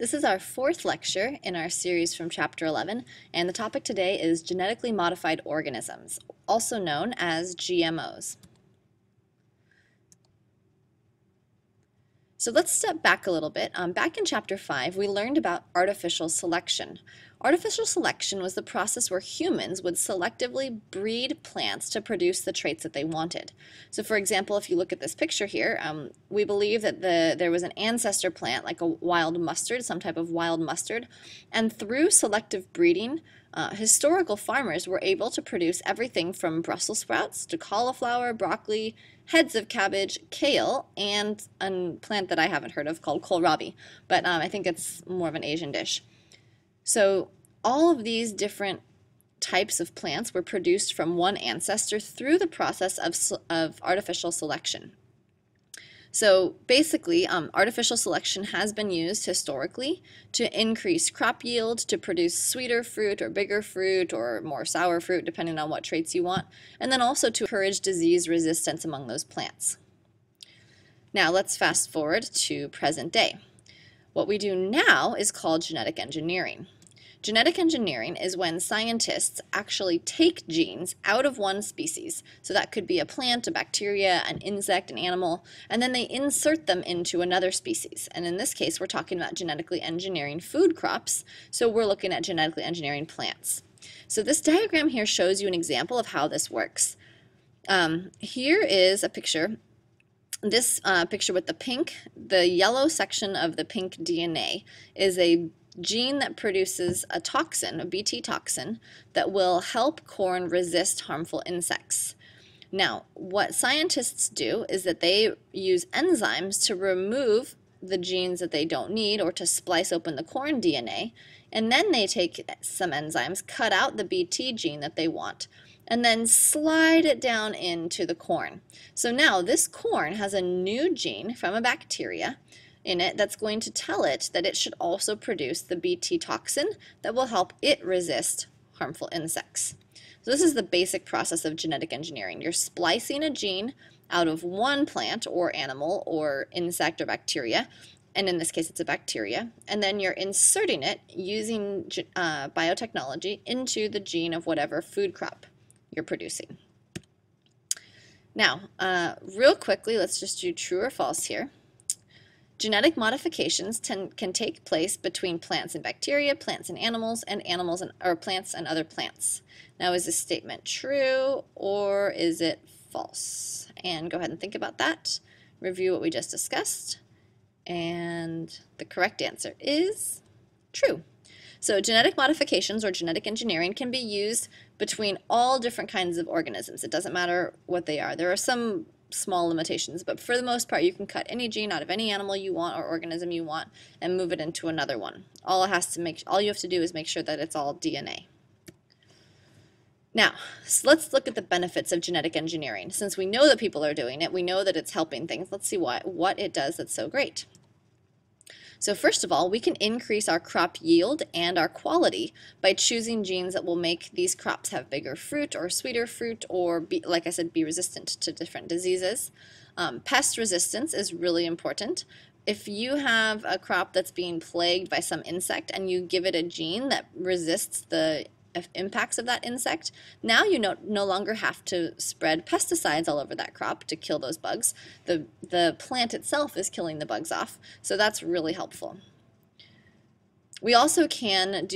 This is our fourth lecture in our series from Chapter 11, and the topic today is genetically modified organisms, also known as GMOs. So let's step back a little bit. Back in Chapter 5, we learned about artificial selection. Artificial selection was the process where humans would selectively breed plants to produce the traits that they wanted. So for example, if you look at this picture here, we believe that there was an ancestor plant, like a wild mustard, some type of wild mustard, and through selective breeding, historical farmers were able to produce everything from Brussels sprouts to cauliflower, broccoli, heads of cabbage, kale, and a plant that I haven't heard of called kohlrabi, but I think it's more of an Asian dish. So all of these different types of plants were produced from one ancestor through the process of artificial selection. So basically, artificial selection has been used historically to increase crop yield, to produce sweeter fruit or bigger fruit or more sour fruit, depending on what traits you want, and then also to encourage disease resistance among those plants. Now let's fast forward to present day. What we do now is called genetic engineering. Genetic engineering is when scientists actually take genes out of one species, so that could be a plant, a bacteria, an insect, an animal, and then they insert them into another species. And in this case, we're talking about genetically engineering food crops, so we're looking at genetically engineering plants. So this diagram here shows you an example of how this works. Here is a picture. This picture with the yellow section of the pink DNA is a gene that produces a toxin, a Bt toxin, that will help corn resist harmful insects. Now, what scientists do is that they use enzymes to remove the genes that they don't need or to splice open the corn DNA, and then they take some enzymes, cut out the Bt gene that they want, and then slide it down into the corn. So now this corn has a new gene from a bacteria in it that's going to tell it that it should also produce the Bt toxin that will help it resist harmful insects. So this is the basic process of genetic engineering. You're splicing a gene out of one plant or animal or insect or bacteria, and in this case it's a bacteria, and then you're inserting it using biotechnology into the gene of whatever food crop you're producing. Now, real quickly, let's just do true or false here. Genetic modifications can take place between plants and bacteria, plants and animals or plants and other plants. Now, is this statement true or is it false? And go ahead and think about that. Review what we just discussed. And the correct answer is true. So genetic modifications or genetic engineering can be used between all different kinds of organisms. It doesn't matter what they are. There are some small limitations, but for the most part you can cut any gene out of any animal you want or organism you want and move it into another one. All you have to do is make sure that it's all DNA. Now, so let's look at the benefits of genetic engineering. Since we know that people are doing it, we know that it's helping things. Let's see what it does that's so great. So first of all, we can increase our crop yield and our quality by choosing genes that will make these crops have bigger fruit or sweeter fruit or, like I said, be resistant to different diseases. Pest resistance is really important. If you have a crop that's being plagued by some insect and you give it a gene that resists the impacts of that insect, now you no longer have to spread pesticides all over that crop to kill those bugs. The plant itself is killing the bugs off, so that's really helpful. We also can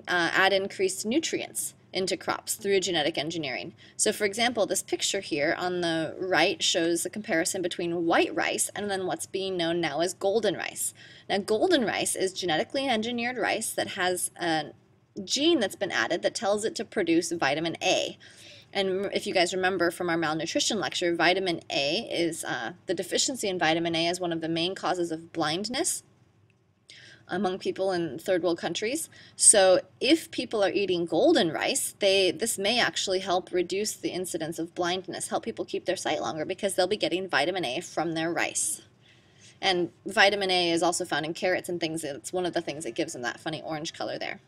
add increased nutrients into crops through genetic engineering. So for example, this picture here on the right shows the comparison between white rice and then what's being known now as golden rice. Now golden rice is genetically engineered rice that has a gene that's been added that tells it to produce vitamin A. And if you guys remember from our malnutrition lecture, vitamin A is the deficiency in vitamin A is one of the main causes of blindness among people in third world countries. So if people are eating golden rice, this may actually help reduce the incidence of blindness, help people keep their sight longer because they'll be getting vitamin A from their rice. And vitamin A is also found in carrots and things. It's one of the things that gives them that funny orange color there.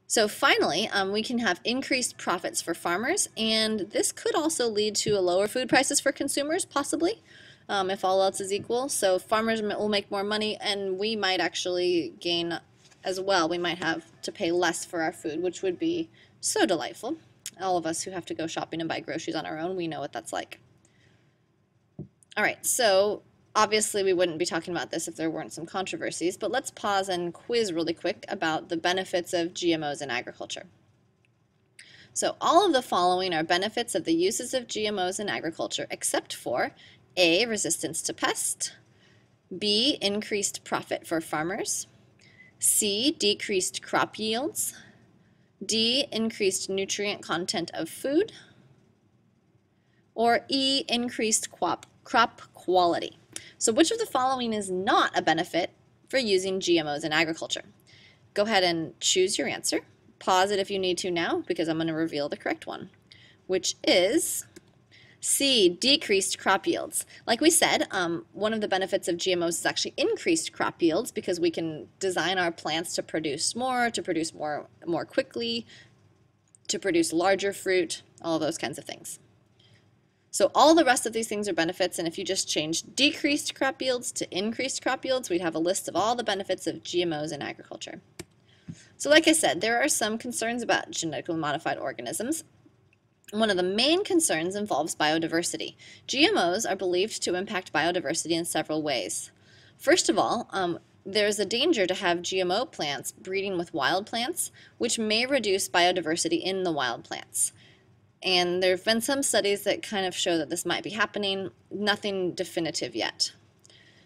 So finally, we can have increased profits for farmers, and this could also lead to lower food prices for consumers, possibly. if all else is equal. So farmers will make more money, and we might actually gain as well. We might have to pay less for our food, which would be so delightful. All of us who have to go shopping and buy groceries on our own, we know what that's like. All right, so obviously we wouldn't be talking about this if there weren't some controversies, but let's pause and quiz really quick about the benefits of GMOs in agriculture. So all of the following are benefits of the uses of GMOs in agriculture, except for A, resistance to pest, B, increased profit for farmers, C, decreased crop yields, D, increased nutrient content of food, or E, increased crop quality. So which of the following is not a benefit for using GMOs in agriculture? Go ahead and choose your answer. Pause it if you need to now, because I'm going to reveal the correct one, which is C, decreased crop yields. Like we said, one of the benefits of GMOs is actually increased crop yields, because we can design our plants to produce more quickly, to produce larger fruit, all those kinds of things. So all the rest of these things are benefits, and if you just change decreased crop yields to increased crop yields, we'd have a list of all the benefits of GMOs in agriculture. So like I said, there are some concerns about genetically modified organisms. One of the main concerns involves biodiversity. GMOs are believed to impact biodiversity in several ways. First of all, there's a danger to have GMO plants breeding with wild plants, which may reduce biodiversity in the wild plants. And there have been some studies that kind of show that this might be happening, nothing definitive yet.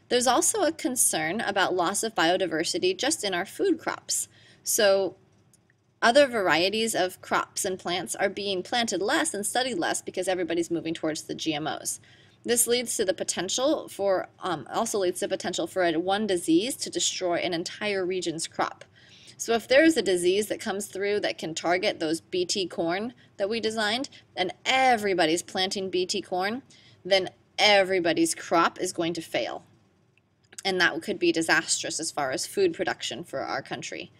There's also a concern about loss of biodiversity just in our food crops. So other varieties of crops and plants are being planted less and studied less because everybody's moving towards the GMOs. This leads to the potential for, one disease to destroy an entire region's crop. So if there's a disease that comes through that can target those BT corn that we designed, and everybody's planting BT corn, then everybody's crop is going to fail. And that could be disastrous as far as food production for our country.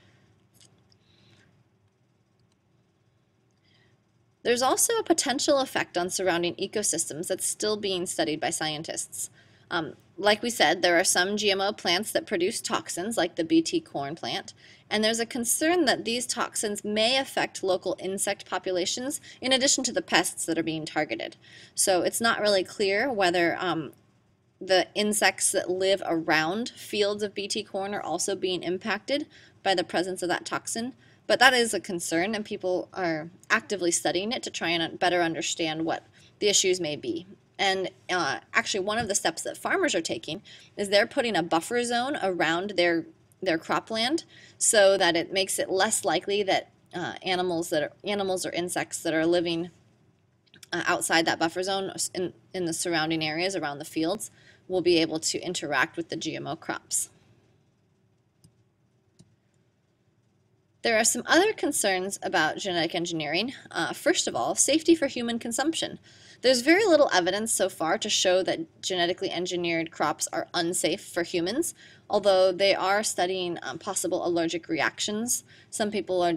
There's also a potential effect on surrounding ecosystems that's still being studied by scientists. Like we said, there are some GMO plants that produce toxins, like the BT corn plant, and there's a concern that these toxins may affect local insect populations in addition to the pests that are being targeted. So it's not really clear whether the insects that live around fields of BT corn are also being impacted by the presence of that toxin. But that is a concern, and people are actively studying it to try and better understand what the issues may be. And actually, one of the steps that farmers are taking is they're putting a buffer zone around their cropland so that it makes it less likely that animals or insects that are living outside that buffer zone in the surrounding areas around the fields will be able to interact with the GMO crops. There are some other concerns about genetic engineering. First of all, safety for human consumption. There's very little evidence so far to show that genetically engineered crops are unsafe for humans, although they are studying possible allergic reactions. Some people are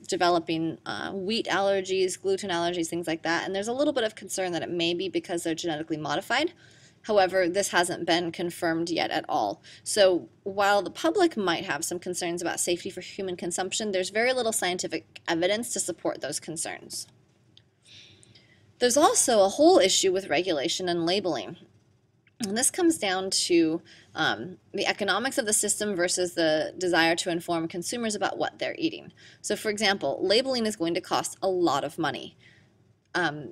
developing wheat allergies, gluten allergies, things like that, and there's a little bit of concern that it may be because they're genetically modified. However, this hasn't been confirmed yet at all. So while the public might have some concerns about safety for human consumption, there's very little scientific evidence to support those concerns. There's also a whole issue with regulation and labeling. And this comes down to the economics of the system versus the desire to inform consumers about what they're eating. So for example, labeling is going to cost a lot of money.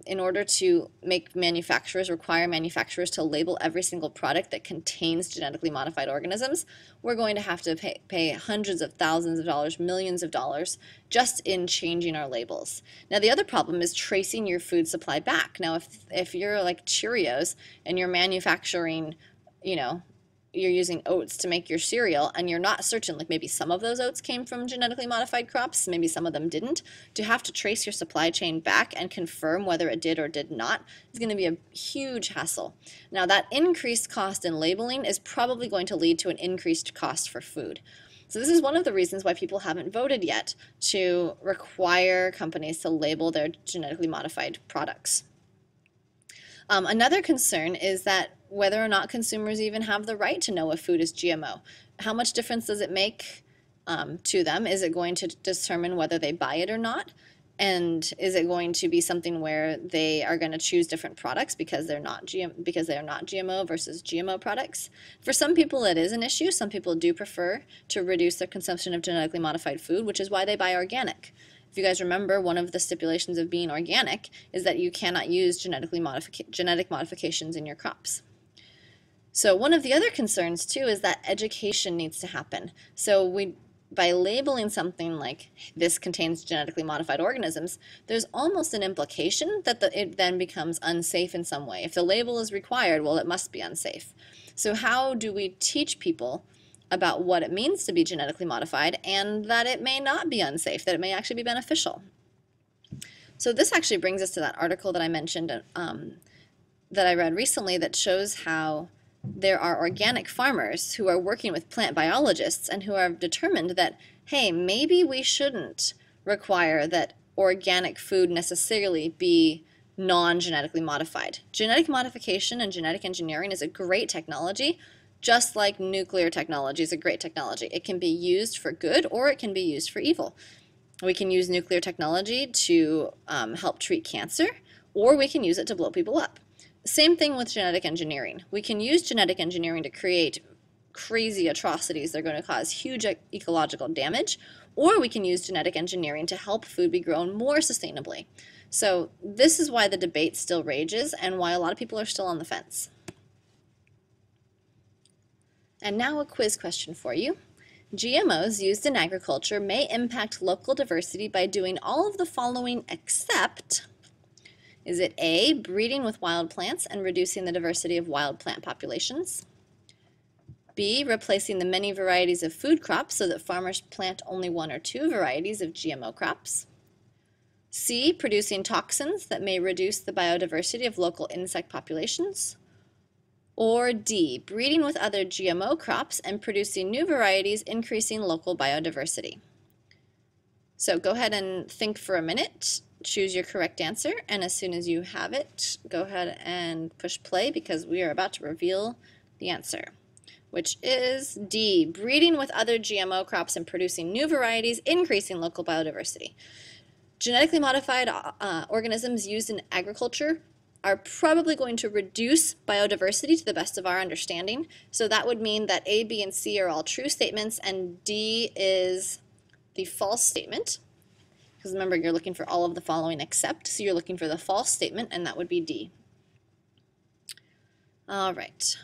In order to require manufacturers to label every single product that contains genetically modified organisms, we're going to have to pay hundreds of thousands of dollars, millions of dollars, just in changing our labels. Now the other problem is tracing your food supply back. Now if you're like Cheerios and you're manufacturing, you're using oats to make your cereal, and you're not certain, like maybe some of those oats came from genetically modified crops, maybe some of them didn't, to have to trace your supply chain back and confirm whether it did or did not is going to be a huge hassle. Now that increased cost in labeling is probably going to lead to an increased cost for food. So this is one of the reasons why people haven't voted yet to require companies to label their genetically modified products. Another concern is that whether or not consumers even have the right to know if food is GMO. How much difference does it make to them? Is it going to determine whether they buy it or not? And is it going to be something where they are going to choose different products because they're not GMO versus GMO products? For some people, it is an issue. Some people do prefer to reduce their consumption of genetically modified food, which is why they buy organic. If you guys remember, one of the stipulations of being organic is that you cannot use genetic modifications in your crops. So one of the other concerns too is that education needs to happen. So by labeling something like this contains genetically modified organisms, there's almost an implication that it then becomes unsafe in some way. If the label is required, well, it must be unsafe. So how do we teach people about what it means to be genetically modified and that it may not be unsafe, that it may actually be beneficial? So this actually brings us to that article that I mentioned that I read recently that shows how there are organic farmers who are working with plant biologists and who have determined that, hey, maybe we shouldn't require that organic food necessarily be non-genetically modified. Genetic modification and genetic engineering is a great technology, just like nuclear technology is a great technology. It can be used for good or it can be used for evil. We can use nuclear technology to help treat cancer, or we can use it to blow people up. Same thing with genetic engineering. We can use genetic engineering to create crazy atrocities that are going to cause huge ecological damage, or we can use genetic engineering to help food be grown more sustainably. So this is why the debate still rages and why a lot of people are still on the fence. And now a quiz question for you. GMOs used in agriculture may impact local diversity by doing all of the following except... Is it A, breeding with wild plants and reducing the diversity of wild plant populations? B, replacing the many varieties of food crops so that farmers plant only one or two varieties of GMO crops? C, producing toxins that may reduce the biodiversity of local insect populations? Or D, breeding with other GMO crops and producing new varieties, increasing local biodiversity? So go ahead and think for a minute. Choose your correct answer, and as soon as you have it, go ahead and push play because we are about to reveal the answer, which is D, breeding with other GMO crops and producing new varieties, increasing local biodiversity. Genetically modified organisms used in agriculture are probably going to reduce biodiversity to the best of our understanding, so that would mean that A, B, and C are all true statements, and D is the false statement. Because remember, you're looking for all of the following except, so you're looking for the false statement, and that would be D. All right.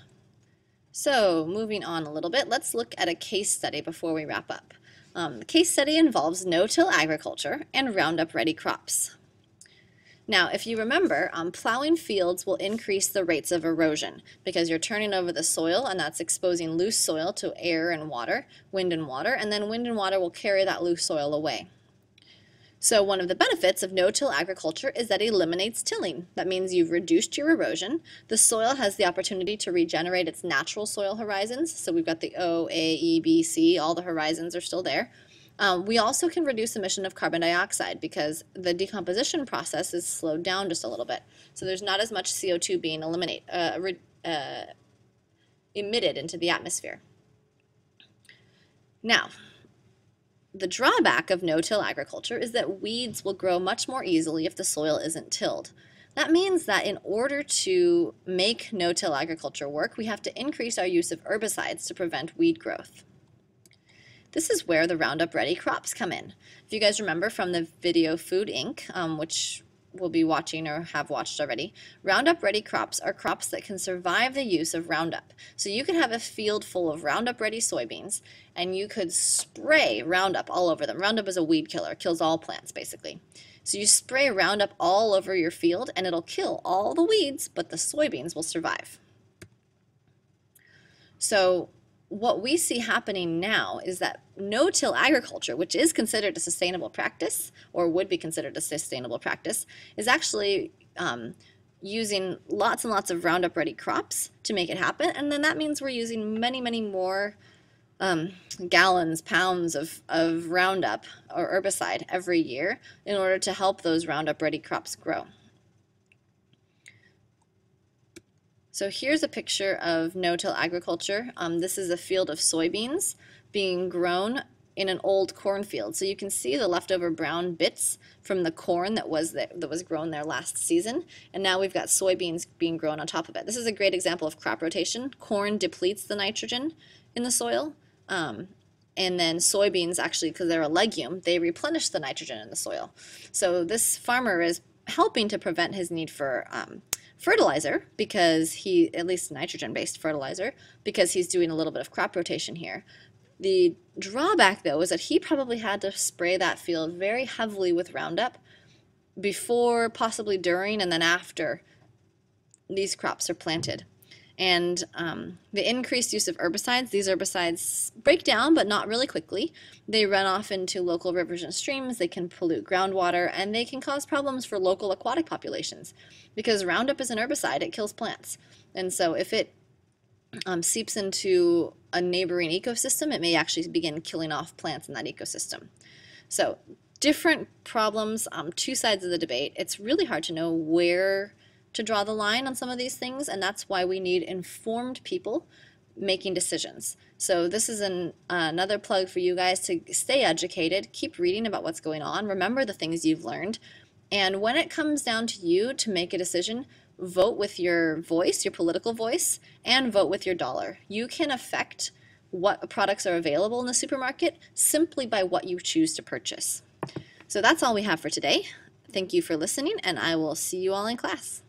So moving on a little bit, let's look at a case study before we wrap up. The case study involves no-till agriculture and Roundup-ready crops. Now, if you remember, plowing fields will increase the rates of erosion because you're turning over the soil, and that's exposing loose soil to air and water, wind and water, and then wind and water will carry that loose soil away. So one of the benefits of no-till agriculture is that it eliminates tilling. That means you've reduced your erosion. The soil has the opportunity to regenerate its natural soil horizons. So we've got the O, A, E, B, C, all the horizons are still there. We also can reduce emission of carbon dioxide because the decomposition process is slowed down just a little bit. So there's not as much CO2 being emitted into the atmosphere. Now, the drawback of no-till agriculture is that weeds will grow much more easily if the soil isn't tilled. That means that in order to make no-till agriculture work, we have to increase our use of herbicides to prevent weed growth. This is where the Roundup-ready crops come in. If you guys remember from the video Food Inc., which we'll be watching or have watched already, Roundup-ready crops are crops that can survive the use of Roundup. So you could have a field full of Roundup-ready soybeans, and you could spray Roundup all over them. Roundup is a weed killer, kills all plants basically. So you spray Roundup all over your field, and it'll kill all the weeds, but the soybeans will survive. So what we see happening now is that no-till agriculture, which is considered a sustainable practice, or would be considered a sustainable practice, is actually using lots and lots of Roundup-ready crops to make it happen, and then that means we're using many, many more gallons, pounds of Roundup or herbicide every year in order to help those Roundup-ready crops grow. So here's a picture of no-till agriculture. This is a field of soybeans being grown in an old cornfield. So you can see the leftover brown bits from the corn that was grown there last season, and now we've got soybeans being grown on top of it. This is a great example of crop rotation. Corn depletes the nitrogen in the soil, and then soybeans, actually, because they're a legume, they replenish the nitrogen in the soil. So this farmer is helping to prevent his need for fertilizer, because at least nitrogen-based fertilizer, because he's doing a little bit of crop rotation here. The drawback, though, is that he probably had to spray that field very heavily with Roundup before, possibly during, and then after these crops are planted. And the increased use of herbicides, these herbicides break down, but not really quickly. They run off into local rivers and streams, they can pollute groundwater, and they can cause problems for local aquatic populations. Because Roundup is an herbicide, it kills plants. And so if it seeps into a neighboring ecosystem, it may actually begin killing off plants in that ecosystem. So different problems, two sides of the debate. It's really hard to know where to draw the line on some of these things, and that's why we need informed people making decisions. So this is another plug for you guys to stay educated, keep reading about what's going on, remember the things you've learned, and when it comes down to you to make a decision, vote with your voice, your political voice, and vote with your dollar. You can affect what products are available in the supermarket simply by what you choose to purchase. So that's all we have for today. Thank you for listening, and I will see you all in class.